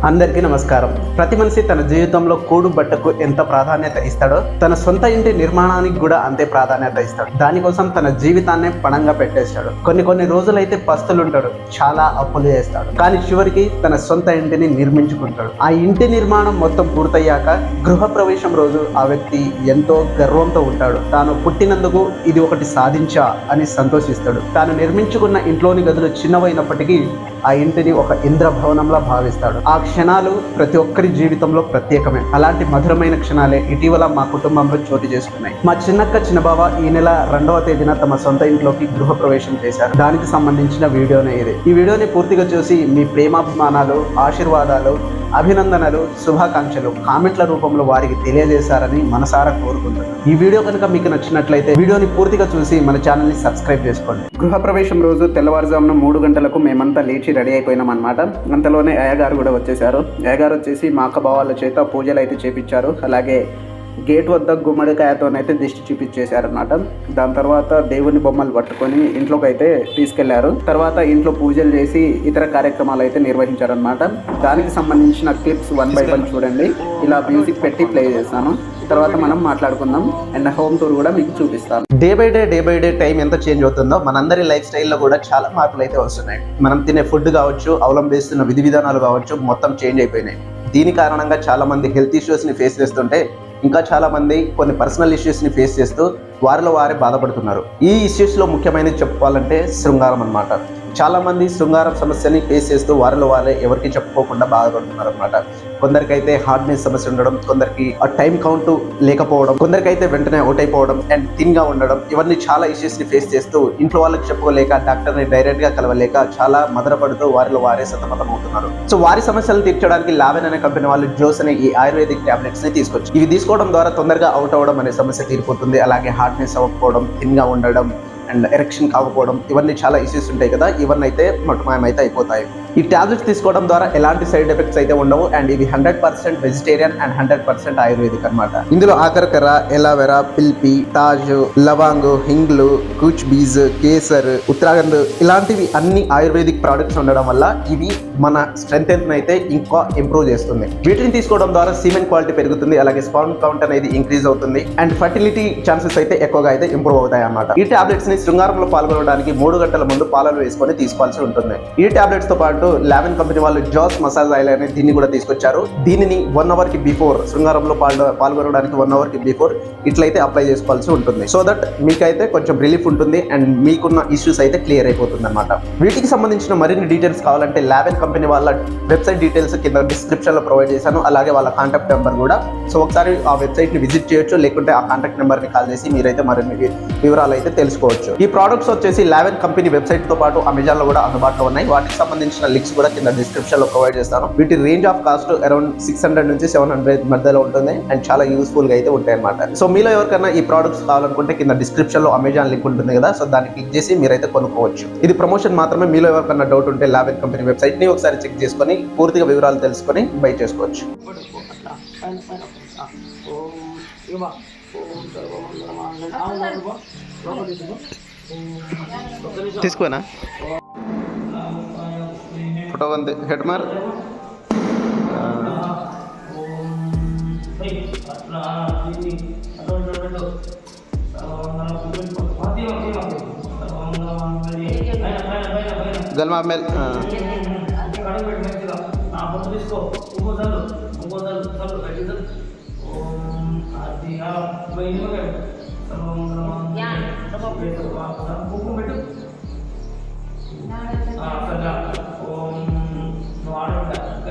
అందరికీ నమస్కారం. ప్రతి మనిషి తన జీవితంలో కూడు బట్టకు ఎంత ప్రాధాన్యత ఇస్తాడో తన సొంత ఇంటి నిర్మాణానికి కూడా అంతే ప్రాధాన్యత ఇస్తాడు. దానికోసం తన జీవితాన్నే పణంగా పెట్టేస్తాడు. కొన్ని రోజులైతే పస్తులుంటాడు, చాలా అప్పులు చేస్తాడు, కానీ చివరికి తన సొంత ఇంటిని నిర్మించుకుంటాడు. ఆ ఇంటి నిర్మాణం మొత్తం పూర్తయ్యాక గృహప్రవేశం రోజు ఆ వ్యక్తి ఎంతో గర్వంతో ఉంటాడు. తాను పుట్టినందుకు ఇది ఒకటి సాధించా అని సంతోషిస్తాడు. తాను నిర్మించుకున్న ఇంట్లోని గదులు చిన్నవైనప్పటికీ ఆ ఇంటిని ఒక ఇంద్రభవనంలా భావిస్తాడు. ఆ క్షణాలు ప్రతి ఒక్కరి జీవితంలో ప్రత్యేకమే. అలాంటి మధురమైన క్షణాలే ఇటీవల మా కుటుంబంలో చోటు చేసుకున్నాయి. మా చిన్నక్క చిన్నబావ ఈ నెల 2వ తేదీన తమ సొంత ఇంట్లోకి గృహప్రవేశం చేశారు. దానికి సంబంధించిన వీడియోనే ఇది. ఈ వీడియోని పూర్తిగా చూసి మీ ప్రేమాభిమానాలు, ఆశీర్వాదాలు, అభినందనలు, శుభాకాంక్షలు కామెంట్ల రూపంలో వారికి తెలియజేశారని మనసారా కోరుకుంటున్నాను. ఈ వీడియో కనుక మీకు నచ్చినట్లయితే వీడియోని పూర్తిగా చూసి మన ఛానల్ని సబ్స్క్రైబ్ చేసుకోండి. గృహప్రవేశం రోజు తెల్లవారుజామున 3 గంటలకు మేమంతా లేచి రెడీ అయిపోయినాం అన్నమాట. అంతలోనే అయ్యగారు కూడా వచ్చేసారు. అయ్యగారు వచ్చేసి మా అక్క బావాళ్ళ చేత పూజలు అయితే చేపించారు. అలాగే గేట్ వద్ద గుమ్మడికాయతోనైతే దిష్టి చూపించేశారన్నమాట. దాని తర్వాత దేవుని బొమ్మలు పట్టుకొని ఇంట్లోకి అయితే తీసుకెళ్లారు. తర్వాత ఇంట్లో పూజలు చేసి ఇతర కార్యక్రమాలు అయితే నిర్వహించారనమాట. దానికి సంబంధించిన క్లిప్స్ 1 by 1 చూడండి. ఇలా మ్యూజిక్ పెట్టి ప్లే చేస్తాను. తర్వాత మనం మాట్లాడుకుందాం అండ్ హోమ్ టూర్ కూడా మీకు చూపిస్తాను. డే బై డే టైం ఎంత చేంజ్ అవుతుందో మనందరి లైఫ్ స్టైల్లో కూడా చాలా మార్పులు అయితే వస్తున్నాయి. మనం తినే ఫుడ్ కావచ్చు, అవలంబిస్తున్న విధి విధానాలు కావచ్చు, మొత్తం చేంజ్ అయిపోయినాయి. దీని కారణంగా చాలా మంది హెల్త్ ఇష్యూస్ని ఫేస్ చేస్తుంటే ఇంకా చాలా మంది కొన్ని పర్సనల్ ఇష్యూస్ని ఫేస్ చేస్తూ వారిలో వారే బాధపడుతున్నారు. ఈ ఇష్యూస్లో ముఖ్యమైనది చెప్పుకోవాలంటే శృంగారం అన్నమాట. చాలా మంది శృంగారం సమస్యని ఫేస్ చేస్తూ వారిలో వారే ఎవరికి చెప్పుకోకుండా బాధపడుతున్నారు అనమాట. కొందరికైతే హార్డ్నెస్ సమస్య ఉండడం, కొందరికి ఆ టైం కౌంట్ లేకపోవడం, కొందరికైతే వెంటనే అవుట్ అయిపోవడం అండ్ థిన్గా ఉండడం, ఇవన్నీ చాలా ఇష్యూస్ని ఫేస్ చేస్తూ ఇంట్లో వాళ్ళకి చెప్పుకోలేక డాక్టర్ని డైరెక్ట్గా కలవలేక చాలా మదనపడుతూ వారిలో వారే సతమతం అవుతున్నారు. సో వారి సమస్యలను తీర్చడానికి లావెన్ అనే కంపెనీ వాళ్ళు జోస్ అనే ఈ ఆయుర్వేదిక్ టాబ్లెట్స్ని తీసుకొచ్చి ఇవి తీసుకోవడం ద్వారా తొందరగా అవుట్ అవ్వడం అనే సమస్య తీరిపోతుంది. అలాగే హార్డ్నెస్ అవ్వకపోవడం, థిన్గా ఉండడం అండ్ ఎరెక్షన్ కాకపోవడం, ఇవన్నీ చాలా ఇష్యూస్ ఉంటాయి కదా, ఇవన్నీ అయితే మటుమాయమైతే అయిపోతాయి. ఈ టాబ్లెట్స్ తీసుకోవడం ద్వారా ఎలాంటి సైడ్ ఎఫెక్ట్స్ అయితే ఉండవు అండ్ ఇవి 100% వెజిటేరియన్ అండ్ 100% ఆయుర్వేదిక్ అనమాట. ఇందులో ఆకరకర, ఎలావెరా, పిల్పి, తాజ్, లవాంగ్, హింగ్లు, కూచ్ బీజ్, కేసర్, ఉత్తరాఖండ్ ఇలాంటివి అన్ని ఆయుర్వేదిక్ ప్రోడక్ట్స్ ఉండడం వల్ల ఇవి మన స్ట్రెంత్ అయితే ఇంకా ఇంప్రూవ్ చేస్తుంది. వీటిని తీసుకోవడం ద్వారా సీమెన్ క్వాలిటీ పెరుగుతుంది, అలాగే స్పర్మ్ కౌంట్ అనేది ఇంక్రీజ్ అవుతుంది అండ్ ఫర్టిలిటీ ఛాన్సెస్ అయితే ఎక్కువగా అయితే ఇంప్రూవ్ అవుతాయి అన్నమాట. ఈ టాబ్లెట్స్ ని శృంగారంలో పాల్గొనడానికి 3 గంటల ముందు పాలలో వేసుకొని తీసుకోవాల్సి ఉంటుంది. ఈ టాబ్లెట్స్ తో పాటు లావెన్ కంపెనీ వాళ్ళు జాస్ మసాజ్ ఆయిల్ అనే దీన్ని కూడా తీసుకొచ్చారు. దీనిని 1 hour కి బిఫోర్ శృంగారంలో పాల్గొనడానికి 1 hour కి బిఫోర్ ఇట్లయితే అప్లై చేసుకోవాల్సి ఉంటుంది. సో దట్ మీకైతే కొంచెం రిలీఫ్ ఉంటుంది అండ్ మీకున్న ఇష్యూస్ అయితే క్లియర్ అయిపోతుంది అనమాట. వీటికి సంబంధించిన మరిన్ని డీటెయిల్స్ కావాలంటే లావెన్ కంపెనీ వాళ్ళ వెబ్సైట్ డీటెయిల్స్ కింద డిస్క్రిప్షన్ లో ప్రొవైడ్ చేశాను. అలాగే వాళ్ళ కాంటాక్ట్ నెంబర్ కూడా. సో ఒకసారి ఆ వెబ్సైట్ ని విజిట్ చేయొచ్చు, లేకుంటే ఆ కాంటాక్ట్ నెంబర్ ని కాల్ చేసి మీరైతే మరిన్ని వివరాలు అయితే తెలుసుకోవచ్చు. ఈ ప్రోడక్ట్స్ వచ్చేసి లావెన్ కంపెనీ వెబ్సైట్ తో పాటు అమెజాన్ లో కూడా అందుబాటులో ఉన్నాయి. వాటికి సంబంధించిన లింక్స్ కూడా కింద డిస్క్రిప్షన్ లో ప్రొవైడ్ చేస్తాను. వీటి రేంజ్ ఆఫ్ కాస్ట్ అరౌండ్ 600 నుంచి 700 మధ్యలో ఉంటుంది అండ్ చాలా యూస్ఫుల్ గా అయితే ఉంటాయి అనమాట. సో మీలో ఎవరికైనా ఈ ప్రోడక్ట్స్ కావాలనుకుంటే కింద డిస్క్రిప్షన్ లో అమెజాన్ లింక్ ఉంటుంది కదా, సో దాన్ని క్లిక్ చేసి మీరైతే కొనుక్కోవచ్చు. ఇది ప్రమోషన్ మాత్రమే. మీలో ఎవరికైనా డౌట్ ఉంటే లావెన్ కంపెనీ వెబ్సైట్ ని ఒకసారి చెక్ చేసుకొని పూర్తిగా వివరాలు తెలుసుకొని బై చేసుకోవచ్చు. తీసుకోనా ఫోటో ఉంది హెడ్ మార్ గల్మా మేల్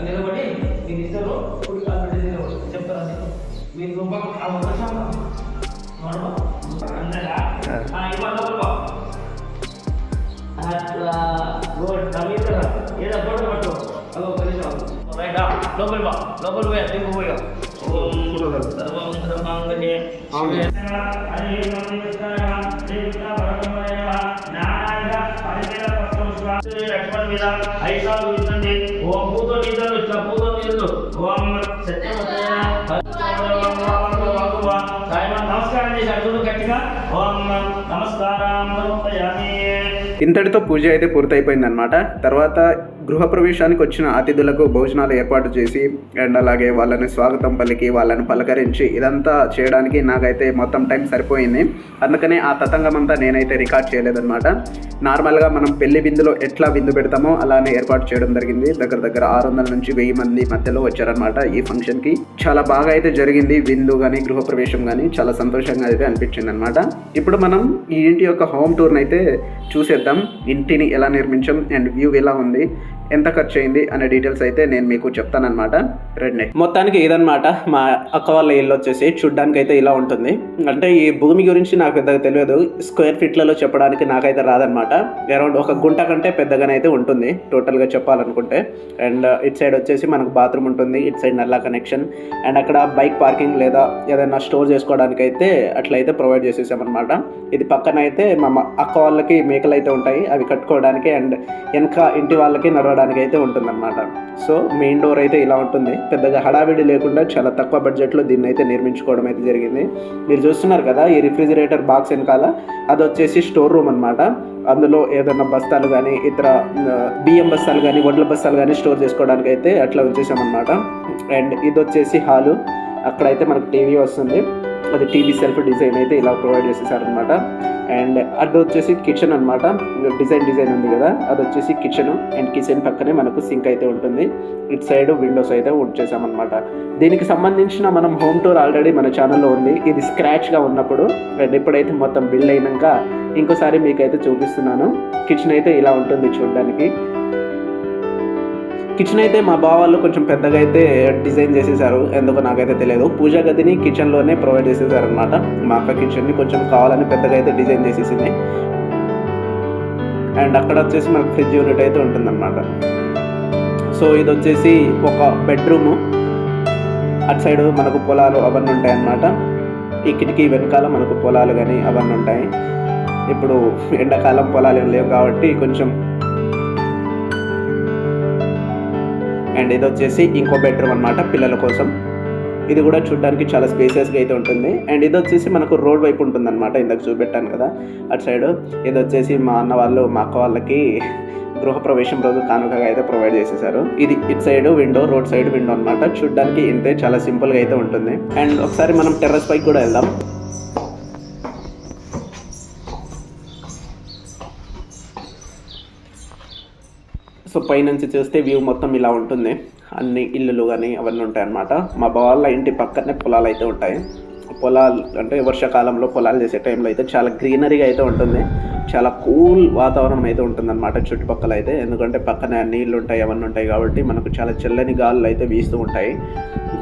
నిలబడి మీరు ఇద్దరు కుడి కాలు పెట్టి చెప్తారా మీరు అవకాశం ఏదో ఫోటో పట్టు అదో కలిసాం రైటా లోపల బా లోపల పోయా దిగు పోయా సర్వమంగళే లక్ష్మణ్ మీద 5 సార్లు ఇస్తుంది. ఓం భూతో నిధులు పూతో నిధులు ఓం నమస్కారం చేసి అడుగులు గట్టిగా ఓం నమస్కారం. ఇంతటితో పూజ అయితే పూర్తయిపోయింది అనమాట. తర్వాత గృహప్రవేశానికి వచ్చిన అతిథులకు భోజనాలు ఏర్పాటు చేసి అండ్ అలాగే వాళ్ళని స్వాగతం పలికి వాళ్ళని పలకరించి ఇదంతా చేయడానికి నాకైతే మొత్తం టైం సరిపోయింది. అందుకనే ఆ తతంగం అంతా నేనైతే రికార్డ్ చేయలేదన్నమాట. నార్మల్గా మనం పెళ్లి విందులో ఎట్లా విందు పెడతామో అలానే ఏర్పాటు చేయడం జరిగింది. దగ్గర 600 నుంచి 1000 మంది మధ్యలో వచ్చారనమాట ఈ ఫంక్షన్కి. చాలా బాగా అయితే జరిగింది విందు కానీ గృహప్రవేశం కానీ. చాలా సంతోషంగా అయితే అనిపించింది అనమాట. ఇప్పుడు మనం ఈ ఇంటి యొక్క హోమ్ టూర్ని అయితే చూసేద్దాం. ఇంటిని ఎలా నిర్మించాం అండ్ వ్యూ ఎలా ఉంది, ఎంత ఖర్చు అయింది అనే డీటెయిల్స్ అయితే నేను మీకు చెప్తానమాట. రండి. మొత్తానికి ఇదన్నమాట మా అక్క వాళ్ళ ఇల్లు వచ్చేసి. చూడ్డానికి అయితే ఇలా ఉంటుంది. అంటే ఈ భూమి గురించి నాకు పెద్దగా తెలియదు, స్క్వేర్ ఫీట్లలో చెప్పడానికి నాకైతే రాదనమాట. అరౌండ్ ఒక గుంట కంటే పెద్దగానే అయితే ఉంటుంది టోటల్గా చెప్పాలనుకుంటే. అండ్ ఇట్ సైడ్ వచ్చేసి మనకు బాత్రూమ్ ఉంటుంది, ఇట్ సైడ్ నల్లా కనెక్షన్, అండ్ అక్కడ బైక్ పార్కింగ్ లేదా ఏదైనా స్టోర్ చేసుకోవడానికి అయితే అట్లయితే ప్రొవైడ్ చేసేసామన్నమాట. ఇది పక్కన అయితే మా అక్క వాళ్ళకి మేకలు అయితే ఉంటాయి, అవి కట్టుకోవడానికి అండ్ వెనక ఇంటి వాళ్ళకి నడవడానికి అయితే ఉంటుందన్నమాట. సో మెయిన్ డోర్ అయితే ఇలా ఉంటుంది. పెద్దగా హడావిడి లేకుండా చాలా తక్కువ బడ్జెట్లో దీన్ని అయితే నిర్మించుకోవడం అయితే జరిగింది. మీరు చూస్తున్నారు కదా ఈ రిఫ్రిజిరేటర్ బాక్స్ వెనకాల, అది వచ్చేసి స్టోర్ రూమ్ అనమాట. అందులో ఏదైనా బస్తాలు కానీ ఇతర బియ్యం బస్తాలు కానీ వడ్ల బస్తాలు కానీ స్టోర్ చేసుకోవడానికి అయితే అట్లా ఉంచేసామన్నమాట. అండ్ ఇది వచ్చేసి హాలు. అక్కడైతే మనకు టీవీ వస్తుంది, అది టీవీ సెల్ఫ్ డిజైన్ అయితే ఇలా ప్రొవైడ్ చేసేసారనమాట. అండ్ అది వచ్చేసి కిచెన్ అనమాట. డిజైన్ ఉంది కదా, అది వచ్చేసి కిచెన్. అండ్ కిచెన్ పక్కనే మనకు సింక్ అయితే ఉంటుంది. ఇటు సైడ్ విండోస్ అయితే ఉంచేసామన్నమాట. దీనికి సంబంధించిన మనం హోమ్ టూర్ ఆల్రెడీ మన ఛానల్లో ఉంది. ఇది స్క్రాచ్గా ఉన్నప్పుడు అండ్ ఎప్పుడైతే మొత్తం బిల్డ్ అయినాక ఇంకోసారి మీకైతే చూపిస్తున్నాను. కిచెన్ అయితే ఇలా ఉంటుంది చూడడానికి. కిచెన్ అయితే మా బావ వాళ్ళు కొంచెం పెద్దగా అయితే డిజైన్ చేసేసారు, ఎందుకో నాకైతే తెలియదు. పూజా గదిని కిచెన్లోనే ప్రొవైడ్ చేసేసారు అనమాట. మా అక్క కిచెన్ని కొంచెం కావాలని పెద్దగా అయితే డిజైన్ చేసేసింది. అండ్ అక్కడ వచ్చేసి మనకు ఫ్రిడ్జ్ యూనిట్ అయితే ఉంటుందన్నమాట. సో ఇది వచ్చేసి ఒక బెడ్రూము. అటు సైడ్ మనకు పొలాలు అవన్నీ ఉంటాయి అన్నమాట. ఈ కిటికీ వెనకాల మనకు పొలాలు కానీ అవన్నీ ఉంటాయి. ఇప్పుడు ఎండాకాలం పొలాలు ఏం లేవు కాబట్టి కొంచెం. అండ్ ఇది వచ్చేసి ఇంకో బెడ్రూమ్ అనమాట పిల్లల కోసం. ఇది కూడా చూడడానికి చాలా స్పేసియస్గా అయితే ఉంటుంది. అండ్ ఇది వచ్చేసి మనకు రోడ్ వైపు ఉంటుందన్నమాట, ఇందాక చూపెట్టాను కదా అటు సైడ్. ఇది వచ్చేసి మా అన్న వాళ్ళు మా అక్క వాళ్ళకి గృహప్రవేశం రోజు కానుకగా అయితే ప్రొవైడ్ చేసేసారు. ఇది ఇటు side window, road side window అనమాట. చూడడానికి ఇంతే చాలా సింపుల్గా అయితే ఉంటుంది. అండ్ ఒకసారి మనం టెర్రస్ పైకి కూడా వెళ్దాం. సో పైనుంచి చూస్తే వ్యూ మొత్తం ఇలా ఉంటుంది. అన్ని ఇల్లులు కానీ అవన్నీ ఉంటాయి అన్నమాట. మా బావాళ్ళ ఇంటి పక్కనే పొలాలు అయితే ఉంటాయి. పొలాలు అంటే వర్షాకాలంలో పొలాలు చేసే టైంలో అయితే చాలా గ్రీనరీగా అయితే ఉంటుంది. చాలా కూల్ వాతావరణం అయితే ఉంటుందన్నమాట చుట్టుపక్కల అయితే. ఎందుకంటే పక్కన నీళ్ళు ఉంటాయి అవన్నీ ఉంటాయి కాబట్టి మనకు చాలా చల్లని గాలులు అయితే వీస్తూ ఉంటాయి.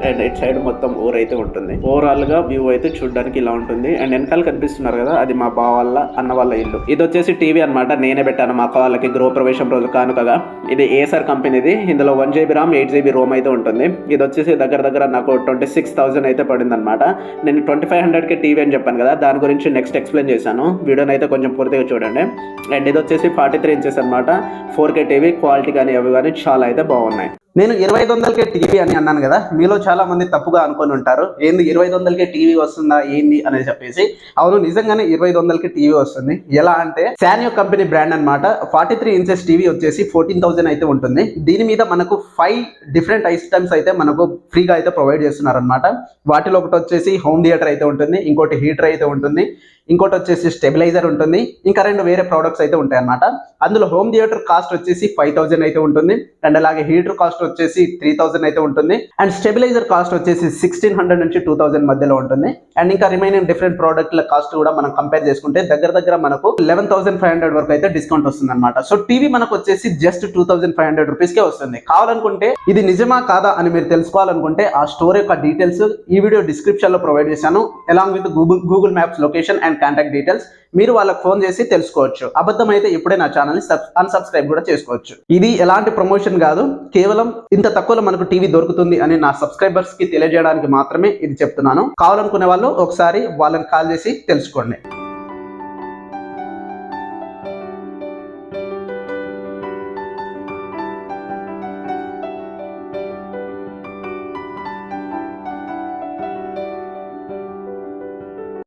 అండ్ ఇటు సైడ్ మొత్తం ఊరైతే ఉంటుంది. ఓవరాల్గా వ్యూ అయితే చూడడానికి ఇలా ఉంటుంది. అండ్ వెనకాల కనిపిస్తున్నారు కదా, అది మా బావ వాళ్ళ అన్న వాళ్ళ ఇల్లు. ఇది వచ్చేసి టీవీ అనమాట. నేనే పెట్టాను మా అక్క వాళ్ళకి గృహప్రవేశం రోజు కానుకగా. ఇది ఏసర్ కంపెనీది. ఇందులో 1 GB RAM 8 GB రోమ్ అయితే ఉంటుంది. ఇది వచ్చేసి దగ్గర నాకు 26,000 అయితే పడింది అనమాట. నేను 2500కి టీవీ అని చెప్పాను కదా, దాని గురించి నెక్స్ట్ ఎక్స్ప్లెయిన్ చేశాను. వీడియోని అయితే కొంచెం పూర్తిగా చూడండి. అండ్ ఇది వచ్చేసి 43 ఇంచెస్ అనమాట. 4K TV. క్వాలిటీ కానీ అవి కానీ చాలా అయితే బాగున్నాయి. నేను 2500కే టీవీ అని అన్నాను కదా, మీలో చాలా మంది తప్పుగా అనుకొని ఉంటారు. ఏంది 2500కే టీవీ వస్తుందా ఏంది అని చెప్పేసి. అవును, నిజంగానే 2500కే టీవీ వస్తుంది. ఎలా అంటే శాన్యో కంపెనీ బ్రాండ్ అనమాట. 43 ఇంచెస్ టీవీ వచ్చేసి 14,000 అయితే ఉంటుంది. దీని మీద మనకు 5 డిఫరెంట్ ఐటమ్స్ అయితే మనకు ఫ్రీగా అయితే ప్రొవైడ్ చేస్తున్నారు అనమాట. వాటిలో ఒకటి వచ్చేసి హోమ్ థియేటర్ అయితే ఉంటుంది, ఇంకోటి హీటర్ అయితే ఉంటుంది, ఇంకోటి వచ్చేసి స్టెబిలైజర్ ఉంటుంది, ఇంకా 2 వేరే ప్రోడక్ట్స్ అయితే ఉంటాయి అన్నమాట. అందులో హోమ్ థియేటర్ కాస్ట్ వచ్చేసి 5,000 అయితే ఉంటుంది. అండ్ అలాగే హీటర్ కాస్ట్ వచ్చేసి 3,000 అయితే ఉంటుంది. అండ్ స్టెబిలైజర్ కాస్ట్ వచ్చేసి 1,600 నుంచి 2,000 మధ్యలో ఉంటుంది. అండ్ ఇంకా రిమైనింగ్ డిఫరెంట్ ప్రోడక్ట్ల కాస్ట్ కూడా మనం కంపేర్ చేసుకుంటే దగ్గర మనకు 11,500 వరకు అయితే డిస్కౌంట్ వస్తుంది అనమాట. సో టీవీ మనకు వచ్చేసి జస్ట్ 2,500 రూపీస్కే వస్తుంది. కావాలనుకుంటే ఇది నిజమా కాదా అని మీరు తెలుసుకోవాలనుకుంటే ఆ స్టోర్ యొక్క డీటెయిల్స్ ఈ వీడియో డిస్క్రిప్షన్ లో ప్రొవైడ్ చేశాను, along with Google maps location and contact details. మీరు వాళ్ళకి ఫోన్ చేసి తెలుసుకోవచ్చు. అబద్ధం అయితే ఇప్పుడే నా ఛానల్ని అన్సబ్స్క్రైబ్ కూడా చేసుకోవచ్చు. ఇది ఎలాంటి ప్రమోషన్ కాదు, కేవలం ఇంత తక్కువలో మనకు టీవీ దొరుకుతుంది అని నా సబ్స్క్రైబర్స్ కి తెలియజేయడానికి మాత్రమే ఇది చెప్తున్నాను. కావాలనుకునే వాళ్ళు ఒకసారి వాళ్ళని కాల్ చేసి తెలుసుకోండి.